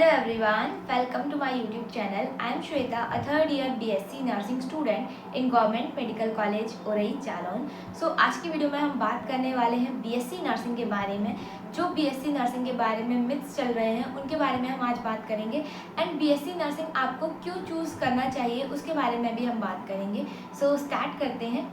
Hello everyone, welcome to my YouTube channel. I am Shweta, a third year BSc Nursing student in Government Medical College Orai Jalaun. So आज की video में हम बात करने वाले हैं BSc नर्सिंग के बारे में. जो BSc नर्सिंग के बारे में मिथ्स चल रहे हैं उनके बारे में हम आज बात करेंगे एंड BSc नर्सिंग आपको क्यों चूज़ करना चाहिए उसके बारे में भी हम बात करेंगे. So स्टार्ट करते हैं.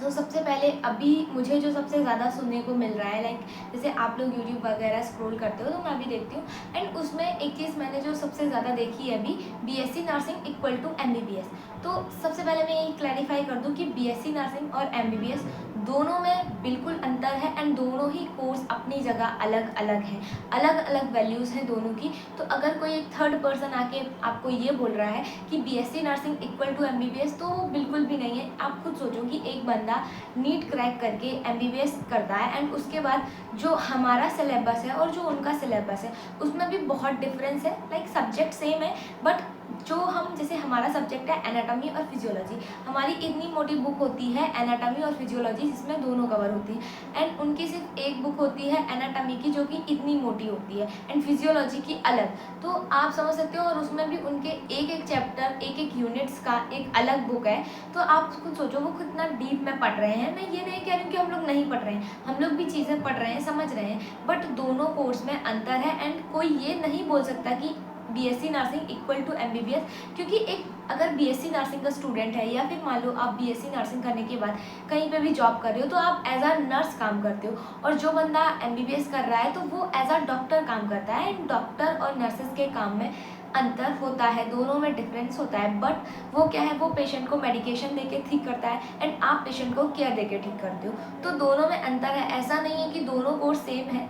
सबसे पहले अभी मुझे जो सबसे ज़्यादा सुनने को मिल रहा है लाइक जैसे आप लोग यूट्यूब वगैरह स्क्रॉल करते हो तो मैं भी देखती हूँ एंड उसमें एक चीज़ मैंने जो सबसे ज़्यादा देखी है अभी BSc nursing equal to MBBS. तो सबसे पहले मैं यही क्लैरिफाई कर दूँ कि BSc नर्सिंग और MBBS दोनों में बिल्कुल अंतर है एंड दोनों ही कोर्स अपनी जगह अलग अलग हैं, अलग अलग वैल्यूज़ हैं दोनों की. तो अगर कोई एक थर्ड पर्सन आके आपको ये बोल रहा है कि BSc nursing equal to MBBS तो वो बिल्कुल भी नहीं है. आप खुद सोचो कि एक बंदा नीट क्रैक करके MBBS करता है एंड उसके बाद जो हमारा सिलेबस है और जो उनका सिलेबस है उसमें भी बहुत डिफरेंस है. लाइक सब्जेक्ट सेम है बट जो हम जैसे हमारा सब्जेक्ट है एनाटॉमी और फिजियोलॉजी, हमारी इतनी मोटी बुक होती है एनाटॉमी और फिजियोलॉजी जिसमें दोनों कवर होती है एंड उनकी सिर्फ एक बुक होती है एनाटॉमी की जो कि इतनी मोटी होती है एंड फिजियोलॉजी की अलग. तो आप समझ सकते हो और उसमें भी उनके एक एक चैप्टर एक एक यूनिट्स का एक अलग बुक है. तो आप खुद सोचो वो कितना डीप में पढ़ रहे हैं. मैं ये नहीं कह रही हूँ कि हम लोग नहीं पढ़ रहे हैं, हम लोग भी चीज़ें पढ़ रहे हैं, समझ रहे हैं, बट दोनों कोर्स में अंतर है एंड कोई ये नहीं बोल सकता कि BSc nursing equal to MBBS. क्योंकि एक अगर BSc नर्सिंग का स्टूडेंट है या फिर मान लो आप BSc नर्सिंग करने के बाद कहीं पे भी जॉब कर रहे हो तो आप एज अ नर्स काम करते हो और जो बंदा MBBS कर रहा है तो वो एज अ डॉक्टर काम करता है एंड डॉक्टर और नर्सेज के काम में अंतर होता है, दोनों में डिफरेंस होता है. बट वो क्या है, वो पेशेंट को मेडिकेशन देके ठीक करता है एंड आप पेशेंट को केयर देके ठीक करते हो. तो दोनों में अंतर है, ऐसा नहीं है कि दोनों कोर्स सेम है.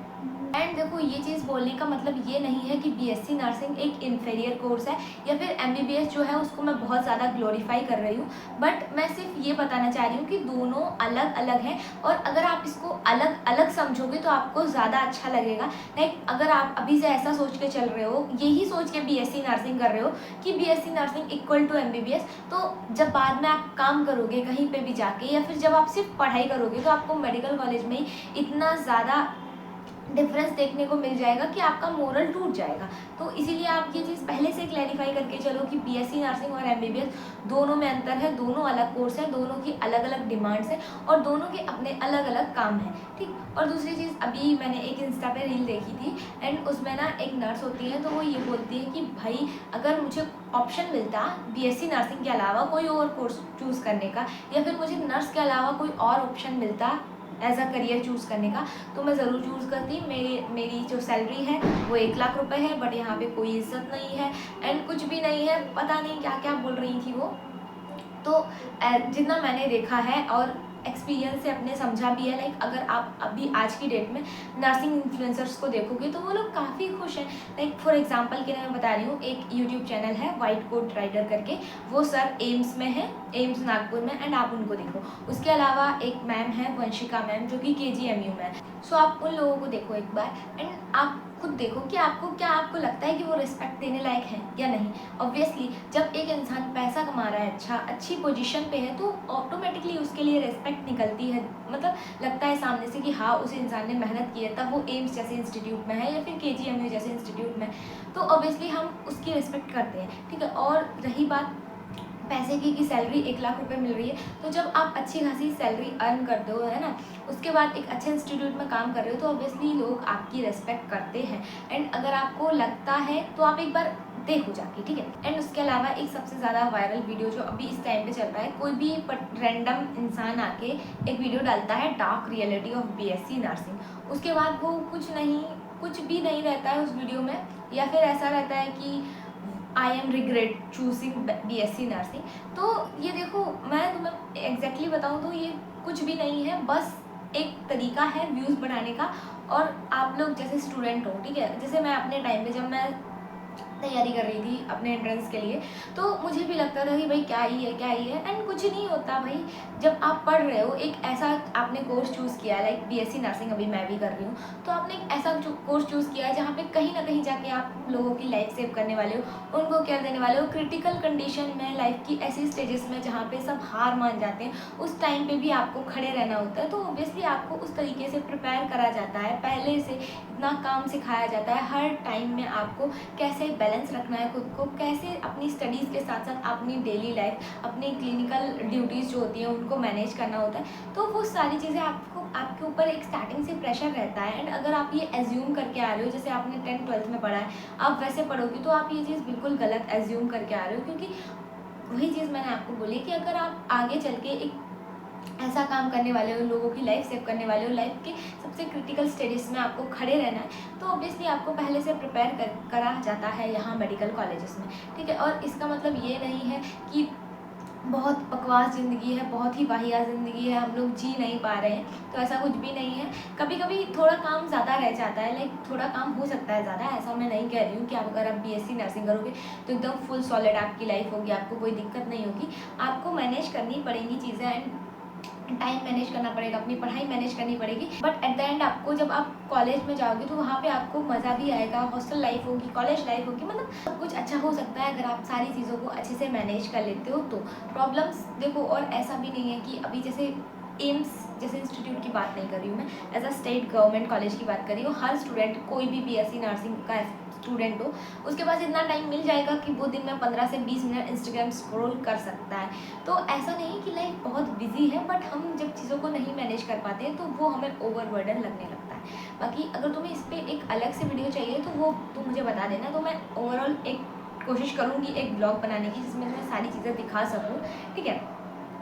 एंड देखो ये चीज़ बोलने का मतलब ये नहीं है कि BSc नर्सिंग एक इन्फीरियर कोर्स है या फिर MBBS जो है उसको मैं बहुत ज़्यादा ग्लोरीफाई कर रही हूँ. बट मैं सिर्फ ये बताना चाह रही हूँ कि दोनों अलग अलग हैं और अगर आप इसको अलग अलग समझोगे तो आपको ज़्यादा अच्छा लगेगा. लाइक अगर आप अभी से ऐसा सोच के चल रहे हो, यही सोच के BSc नर्सिंग कर रहे हो कि BSc nursing equal to MBBS, तो जब बाद में आप काम करोगे कहीं पर भी जाके या फिर जब आप सिर्फ पढ़ाई करोगे तो आपको मेडिकल कॉलेज में ही इतना ज़्यादा डिफरेंस देखने को मिल जाएगा कि आपका मोरल टूट जाएगा. तो इसीलिए आप ये चीज़ पहले से क्लैरिफाई करके चलो कि BSc नर्सिंग और MBBS दोनों में अंतर है, दोनों अलग कोर्स है, दोनों की अलग अलग डिमांड्स हैं और दोनों के अपने अलग अलग काम हैं. ठीक. और दूसरी चीज़ अभी मैंने एक इंस्टा पे रील देखी थी एंड उसमें ना एक नर्स होती है तो वो ये बोलती है कि भाई अगर मुझे ऑप्शन मिलता BSc नर्सिंग के अलावा कोई और कोर्स चूज़ करने का या फिर मुझे नर्स के अलावा कोई और ऑप्शन मिलता एज अ करियर चूज़ करने का तो मैं ज़रूर चूज़ करती. मेरी जो सैलरी है वो 1 लाख रुपए है बट यहाँ पे कोई इज्जत नहीं है एंड कुछ भी नहीं है, पता नहीं क्या क्या बोल रही थी वो. तो जितना मैंने देखा है और एक्सपीरियंस से अपने समझा भी है, लाइक अगर आप अभी आज की डेट में नर्सिंग इन्फ्लुएंसर्स को देखोगे तो वो लोग काफ़ी खुश हैं. लाइक फॉर एग्जांपल के लिए मैं बता रही हूँ, एक यूट्यूब चैनल है वाइट कोट राइडर करके, वो सर एम्स में है, एम्स नागपुर में, एंड आप उनको देखो. उसके अलावा एक मैम है वंशिका मैम जो कि KGMU में है. सो आप उन लोगों को देखो एक बार एंड आप खुद देखो कि आपको लगता है कि वो रिस्पेक्ट देने लायक हैं या नहीं. ऑब्वियसली जब एक इंसान पैसा कमा रहा है, अच्छी पोजीशन पे है, तो ऑटोमेटिकली उसके लिए रिस्पेक्ट निकलती है. मतलब लगता है सामने से कि हाँ उस इंसान ने मेहनत की है तब वो एम्स जैसे इंस्टीट्यूट में है या फिर KGMU जैसे इंस्टीट्यूट में, तो ऑब्वियसली हम उसकी रिस्पेक्ट करते हैं. ठीक है. और रही बात पैसे की सैलरी 1 लाख रुपए मिल रही है, तो जब आप अच्छी खासी सैलरी अर्न करते हो है ना, उसके बाद एक अच्छे इंस्टीट्यूट में काम कर रहे हो तो ऑब्वियसली लोग आपकी रेस्पेक्ट करते हैं. एंड अगर आपको लगता है तो आप एक बार देखो जाके. ठीक है. एंड उसके अलावा एक सबसे ज़्यादा वायरल वीडियो जो अभी इस टाइम पे चल रहा है, कोई भी रैंडम इंसान आके एक वीडियो डालता है dark reality of BSc nursing, उसके बाद वो कुछ भी नहीं रहता है उस वीडियो में या फिर ऐसा रहता है कि I am regret choosing BSc nursing. तो ये देखो मैं तुम्हें एग्जैक्टली बताऊँ तो ये कुछ भी नहीं है, बस एक तरीका है व्यूज़ बढ़ाने का. और आप लोग जैसे स्टूडेंट हो, ठीक है, जैसे मैं अपने टाइम पे जब मैं तैयारी कर रही थी अपने एंट्रेंस के लिए। तो मुझे भी लगता था कि भाई क्या ही है, क्या ही है, एंड कुछ नहीं होता भाई। जब आप पढ़ रहे हो, एक ऐसा आपने कोर्स चूज़ किया है, लाइक बीएससी नर्सिंग अभी मैं भी कर रही हूँ, तो आपने एक ऐसा कोर्स चूज़ किया है जहाँ पे कहीं ना कहीं जाके आप लोगों की लाइफ सेव करने वाले हो, उनको केयर देने वाले हो। क्रिटिकल कंडीशन में, लाइफ की ऐसी स्टेजेस में जहाँ पे सब हार मान जाते हैं, उस टाइम पे भी आपको खड़े रहना होता है। तो ऑब्वियसली आपको उस तरीके से प्रिपेयर करा जाता है, पहले से इतना काम सिखाया जाता है। हर टाइम में आपको कैसे बैलेंस रखना है खुद को, कैसे अपनी स्टडीज़ के साथ साथ अपनी डेली लाइफ, अपनी क्लिनिकल ड्यूटीज़ जो होती हैं उनको मैनेज करना होता है। तो वो सारी चीज़ें आपको, आपके ऊपर एक स्टार्टिंग से प्रेशर रहता है। एंड अगर आप ये एज्यूम करके आ रहे हो, जैसे आपने 10th-12th में पढ़ा है, आप वैसे पढ़ोगे तो आप ये चीज़ बिल्कुल गलत एज्यूम करके आ रहे हो। क्योंकि वही चीज़ मैंने आपको बोली कि अगर आप आगे चल के एक ऐसा काम करने वाले हो, लोगों की लाइफ सेव करने वाले हो, लाइफ के सबसे क्रिटिकल स्टेजेस में आपको खड़े रहना है, तो ऑब्वियसली आपको पहले से प्रिपेयर करा जाता है यहाँ मेडिकल कॉलेजेस में, ठीक है। और इसका मतलब ये नहीं है कि बहुत बकवास ज़िंदगी है, बहुत ही वाहियात ज़िंदगी है, हम लोग जी नहीं पा रहे हैं, तो ऐसा कुछ भी नहीं है। कभी कभी थोड़ा काम ज़्यादा रह जाता है, लाइक थोड़ा काम हो सकता है ज़्यादा, ऐसा मैं नहीं कह रही हूँ कि आप अगर आप बीएससी नर्सिंग करोगे तो एकदम फुल सॉलिड आपकी लाइफ होगी, आपको कोई दिक्कत नहीं होगी। आपको मैनेज करनी पड़ेंगी चीज़ें, एंड टाइम मैनेज करना पड़ेगा, अपनी पढ़ाई मैनेज करनी पड़ेगी। बट एट द एंड आपको, जब आप कॉलेज में जाओगे तो वहाँ पे आपको मज़ा भी आएगा, हॉस्टल लाइफ होगी, कॉलेज लाइफ होगी, मतलब सब कुछ अच्छा हो सकता है अगर आप सारी चीज़ों को अच्छे से मैनेज कर लेते हो तो। प्रॉब्लम्स देखो, और ऐसा भी नहीं है कि अभी जैसे एम्स जैसे इंस्टीट्यूट की बात नहीं कर रही हूँ मैं, as a state government college की बात कर रही हूँ। हर स्टूडेंट, कोई भी बीएससी नर्सिंग का स्टूडेंट हो, उसके पास इतना टाइम मिल जाएगा कि वो दिन में 15 से 20 मिनट इंस्टाग्राम स्क्रॉल कर सकता है। तो ऐसा नहीं कि लाइफ बहुत बिजी है, बट हम जब चीज़ों को नहीं मैनेज कर पाते हैं तो वो हमें ओवरबर्डन लगने लगता है। बाकी अगर तुम्हें इस पर एक अलग से वीडियो चाहिए तो वो तुम मुझे बता देना, तो मैं ओवरऑल एक कोशिश करूँगी एक ब्लॉग बनाने की जिसमें मैं सारी चीज़ें दिखा सकूँ, ठीक है।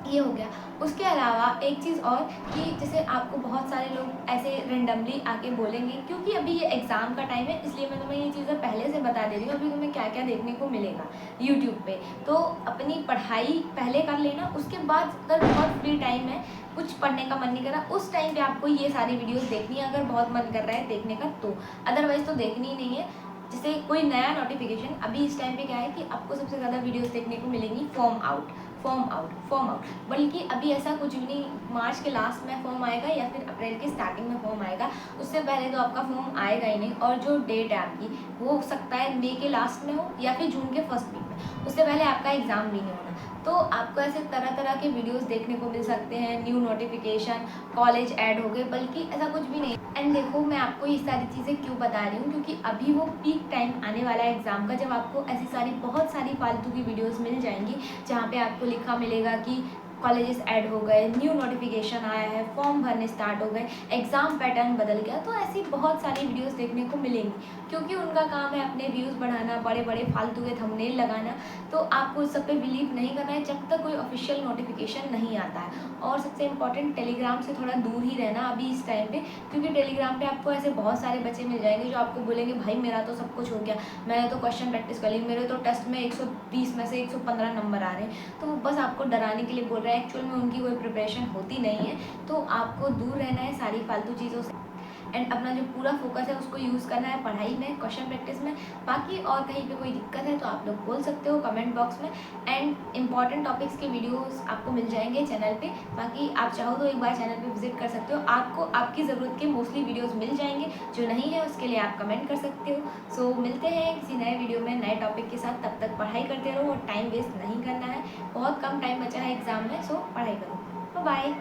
ये हो गया। उसके अलावा एक चीज़ और, कि जैसे आपको बहुत सारे लोग ऐसे रेंडमली आके बोलेंगे, क्योंकि अभी ये एग्ज़ाम का टाइम है इसलिए मैं तुम्हें ये चीज़ें पहले से बता दे रही हूँ, अभी तुम्हें क्या क्या देखने को मिलेगा यूट्यूब पे। तो अपनी पढ़ाई पहले कर लेना, उसके बाद अगर बहुत फ्री टाइम है, कुछ पढ़ने का मन नहीं कर रहा, उस टाइम पे आपको ये सारी वीडियोस देखनी है, अगर बहुत मन कर रहा है देखने का तो। अदरवाइज़ तो देखनी ही नहीं है। जैसे कोई नया नोटिफिकेशन, अभी इस टाइम पे क्या है कि आपको सबसे ज़्यादा वीडियोस देखने को मिलेंगी form out, form out, form out. बल्कि अभी ऐसा कुछ भी नहीं, मार्च के लास्ट में फॉर्म आएगा या फिर अप्रैल के स्टार्टिंग में फॉर्म आएगा, उससे पहले तो आपका फॉर्म आएगा ही नहीं। और जो डेट है आपकी, वो हो सकता है मई के लास्ट में हो या फिर जून के फर्स्ट वीक में, उससे पहले आपका एग्ज़ाम भी नहीं होना। तो आपको ऐसे तरह तरह के वीडियोस देखने को मिल सकते हैं, न्यू नोटिफिकेशन, कॉलेज ऐड हो गए, बल्कि ऐसा कुछ भी नहीं। एंड देखो, मैं आपको ये सारी चीज़ें क्यों बता रही हूँ, क्योंकि अभी वो पीक टाइम आने वाला है एग्ज़ाम का, जब आपको ऐसी सारी बहुत सारी फालतू की वीडियोस मिल जाएंगी जहाँ पे आपको लिखा मिलेगा कि कॉलेजेस ऐड हो गए, न्यू नोटिफिकेशन आया है, फॉर्म भरने स्टार्ट हो गए, एग्ज़ाम पैटर्न बदल गया। तो ऐसी बहुत सारी वीडियोस देखने को मिलेंगी, क्योंकि उनका काम है अपने व्यूज़ बढ़ाना, बड़े बड़े फालतू के थंबनेल लगाना। तो आपको इस सब पे बिलीव नहीं करना है जब तक कोई ऑफिशियल नोटिफिकेशन नहीं आता है। और सबसे इंपॉर्टेंट, टेलीग्राम से थोड़ा दूर ही रहना अभी इस टाइम पे, क्योंकि टेलीग्राम पे आपको ऐसे बहुत सारे बच्चे मिल जाएंगे जो आपको बोलेंगे भाई मेरा तो सब कुछ हो गया, मैंने तो क्वेश्चन प्रैक्टिस कर ली, मेरे तो टेस्ट में 120 में से 115 नंबर आ रहे हैं। तो वो बस आपको डराने के लिए बोल रहे हैं, एक्चुअल में उनकी कोई प्रिपरेशन होती नहीं है। तो आपको दूर रहना है सारी फालतू चीज़ों से, एंड अपना जो पूरा फोकस है उसको यूज़ करना है पढ़ाई में, क्वेश्चन प्रैक्टिस में। बाकी और कहीं पे कोई दिक्कत है तो आप लोग बोल सकते हो कमेंट बॉक्स में। एंड इंपॉर्टेंट टॉपिक्स के वीडियोस आपको मिल जाएंगे चैनल पे। बाकी आप चाहो तो एक बार चैनल पे विजिट कर सकते हो, आपको आपकी ज़रूरत के मोस्टली वीडियोस मिल जाएंगे। जो नहीं है उसके लिए आप कमेंट कर सकते हो। सो मिलते हैं किसी नए वीडियो में नए टॉपिक के साथ, तब तक पढ़ाई करते रहो और टाइम वेस्ट नहीं करना है। बहुत कम टाइम बचा है एग्ज़ाम में, सो पढ़ाई करो। बाय।